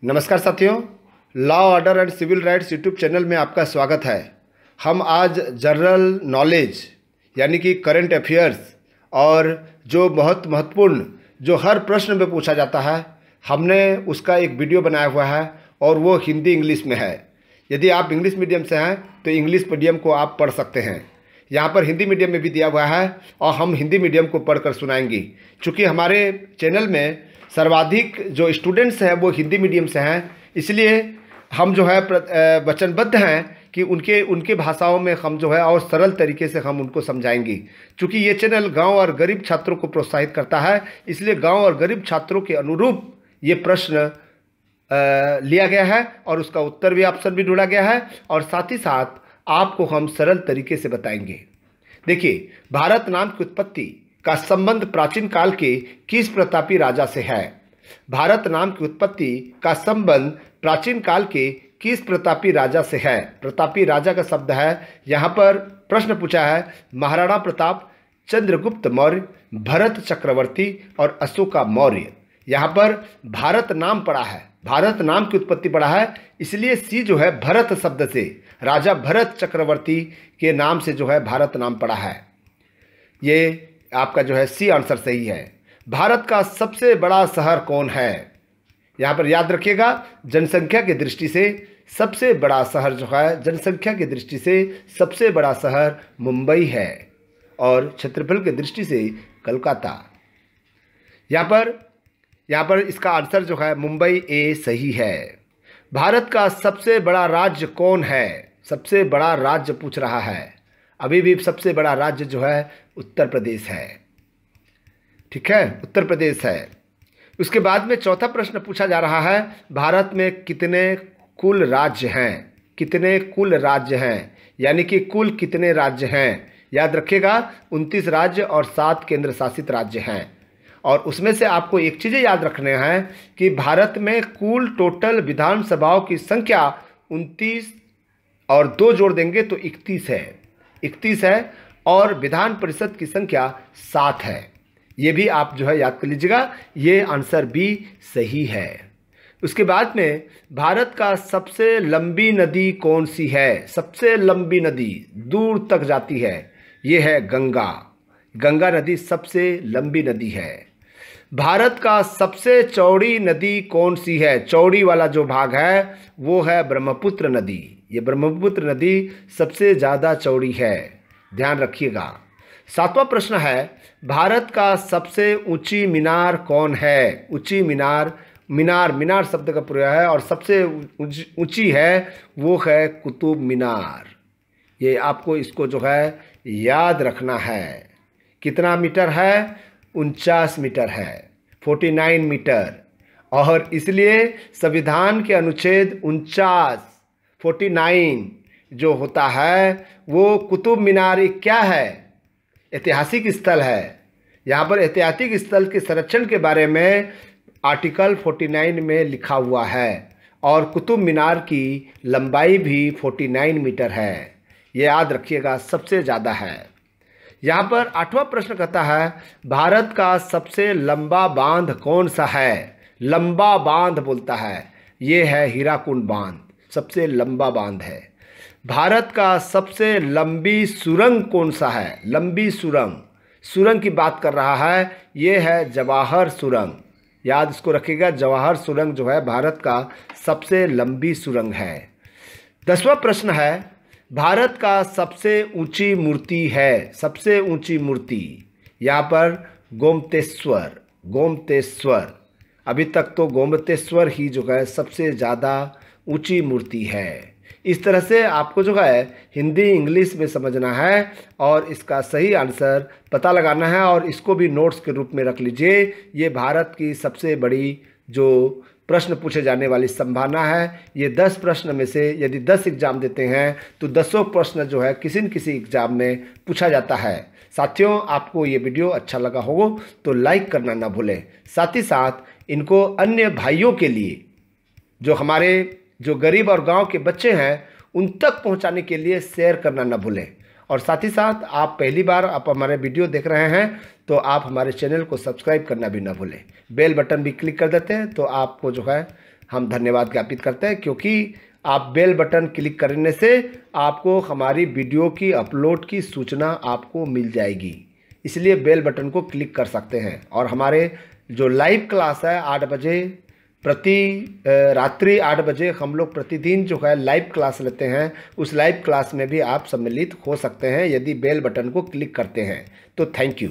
नमस्कार साथियों, law order and civil rights YouTube channel में आपका स्वागत है। हम आज जनरल नॉलेज यानी कि करंट अफेयर्स और जो बहुत महत्वपूर्ण जो हर प्रश्न में पूछा जाता है, हमने उसका एक वीडियो बनाया हुआ है और वो हिंदी इंग्लिश में है। यदि आप इंग्लिश मीडियम से हैं तो इंग्लिश मीडियम को आप पढ़ सकते हैं। यहाँ पर हिंदी मीडियम में भी दिया हुआ है और हम हिंदी मीडियम को पढ़कर सुनाएंगे। चूँकि हमारे चैनल में सर्वाधिक जो स्टूडेंट्स हैं वो हिंदी मीडियम से हैं, इसलिए हम जो है वचनबद्ध हैं कि उनके भाषाओं में हम जो है और सरल तरीके से हम उनको समझाएंगे। चूँकि ये चैनल गांव और गरीब छात्रों को प्रोत्साहित करता है, इसलिए गांव और गरीब छात्रों के अनुरूप ये प्रश्न लिया गया है और उसका उत्तर भी ऑप्शन भी ढूंढा गया है और साथ ही साथ आपको हम सरल तरीके से बताएंगे। देखिए, भारत नाम की उत्पत्ति का संबंध प्राचीन काल के किस प्रतापी राजा से है? भारत नाम की उत्पत्ति का संबंध प्राचीन काल के किस प्रतापी राजा से है? प्रतापी राजा का शब्द है, यहाँ पर प्रश्न पूछा है महाराणा प्रताप, चंद्रगुप्त मौर्य, भरत चक्रवर्ती और अशोका मौर्य। यहाँ पर भारत नाम पड़ा है, भारत नाम की उत्पत्ति पड़ा है, इसलिए सी जो है भरत शब्द से, राजा भरत चक्रवर्ती के नाम से जो है भारत नाम पड़ा है। ये आपका जो है सी आंसर सही है। भारत का सबसे बड़ा शहर कौन है? यहाँ पर याद रखिएगा, जनसंख्या की दृष्टि से सबसे बड़ा शहर जो है, जनसंख्या की दृष्टि से सबसे बड़ा शहर मुंबई है और क्षेत्रफल की दृष्टि से कलकत्ता। यहाँ पर इसका आंसर जो है मुंबई ए सही है। भारत का सबसे बड़ा राज्य कौन है? सबसे बड़ा राज्य पूछ रहा है। अभी भी सबसे बड़ा राज्य जो है उत्तर प्रदेश है। ठीक है, उत्तर प्रदेश है। उसके बाद में चौथा प्रश्न पूछा जा रहा है, भारत में कितने कुल राज्य हैं? कितने कुल राज्य हैं, यानी कि कुल कितने राज्य हैं? याद रखिएगा, 29 राज्य और 7 केंद्र शासित राज्य हैं। और उसमें से आपको एक चीज़ें याद रखने हैं कि भारत में कुल टोटल विधानसभाओं की संख्या 29 और 2 जोड़ देंगे तो 31 है। 31 है और विधान परिषद की संख्या 7 है। ये भी आप जो है याद कर लीजिएगा, ये आंसर बी सही है। उसके बाद में भारत का सबसे लंबी नदी कौन सी है? सबसे लंबी नदी दूर तक जाती है, ये है गंगा। गंगा नदी सबसे लंबी नदी है। भारत का सबसे चौड़ी नदी कौन सी है? चौड़ी वाला जो भाग है वो है ब्रह्मपुत्र नदी। ये ब्रह्मपुत्र नदी सबसे ज़्यादा चौड़ी है, ध्यान रखिएगा। 7वां प्रश्न है, भारत का सबसे ऊंची मीनार कौन है? ऊंची मीनार, मीनार शब्द का प्रयोग है और सबसे ऊंची है वो है कुतुब मीनार। ये आपको इसको जो है याद रखना है। कितना मीटर है? 49 मीटर है, 49 मीटर। और इसलिए संविधान के अनुच्छेद 49 जो होता है वो कुतुब मीनार एक क्या है? ऐतिहासिक स्थल है। यहाँ पर ऐतिहासिक स्थल के संरक्षण के बारे में आर्टिकल 49 में लिखा हुआ है और कुतुब मीनार की लंबाई भी 49 मीटर है। ये याद रखिएगा, सबसे ज़्यादा है। यहाँ पर 8वां प्रश्न कहता है, भारत का सबसे लंबा बांध कौन सा है? लंबा बांध बोलता है, ये है हीराकुंड बांध, सबसे लंबा बांध है। भारत का सबसे लंबी सुरंग कौन सा है? लंबी सुरंग की बात कर रहा है, ये है जवाहर सुरंग। याद इसको रखिएगा, जवाहर सुरंग जो है भारत का सबसे लंबी सुरंग है। 10वां प्रश्न है, भारत का सबसे ऊंची मूर्ति है? सबसे ऊंची मूर्ति यहाँ पर गोमतेश्वर। अभी तक तो गोमतेश्वर ही जो है सबसे ज़्यादा ऊंची मूर्ति है। इस तरह से आपको जो है हिंदी इंग्लिश में समझना है और इसका सही आंसर पता लगाना है और इसको भी नोट्स के रूप में रख लीजिए। ये भारत की सबसे बड़ी जो प्रश्न पूछे जाने वाली संभावना है। ये 10 प्रश्न में से यदि 10 एग्जाम देते हैं तो 10 प्रश्न जो है किसी न किसी एग्जाम में पूछा जाता है। साथियों, आपको ये वीडियो अच्छा लगा हो तो लाइक करना ना भूलें। साथ ही साथ इनको अन्य भाइयों के लिए, जो हमारे जो गरीब और गांव के बच्चे हैं, उन तक पहुंचाने के लिए शेयर करना ना भूलें। और साथ ही साथ आप पहली बार आप हमारे वीडियो देख रहे हैं तो आप हमारे चैनल को सब्सक्राइब करना भी ना भूलें। बेल बटन भी क्लिक कर देते हैं तो आपको जो है हम धन्यवाद ज्ञापित करते हैं, क्योंकि आप बेल बटन क्लिक करने से आपको हमारी वीडियो की अपलोड की सूचना आपको मिल जाएगी। इसलिए बेल बटन को क्लिक कर सकते हैं। और हमारे जो लाइव क्लास है 8 बजे रात्रि 8 बजे हम लोग प्रतिदिन जो है लाइव क्लास लेते हैं, उस लाइव क्लास में भी आप सम्मिलित हो सकते हैं यदि बेल बटन को क्लिक करते हैं। तो थैंक यू।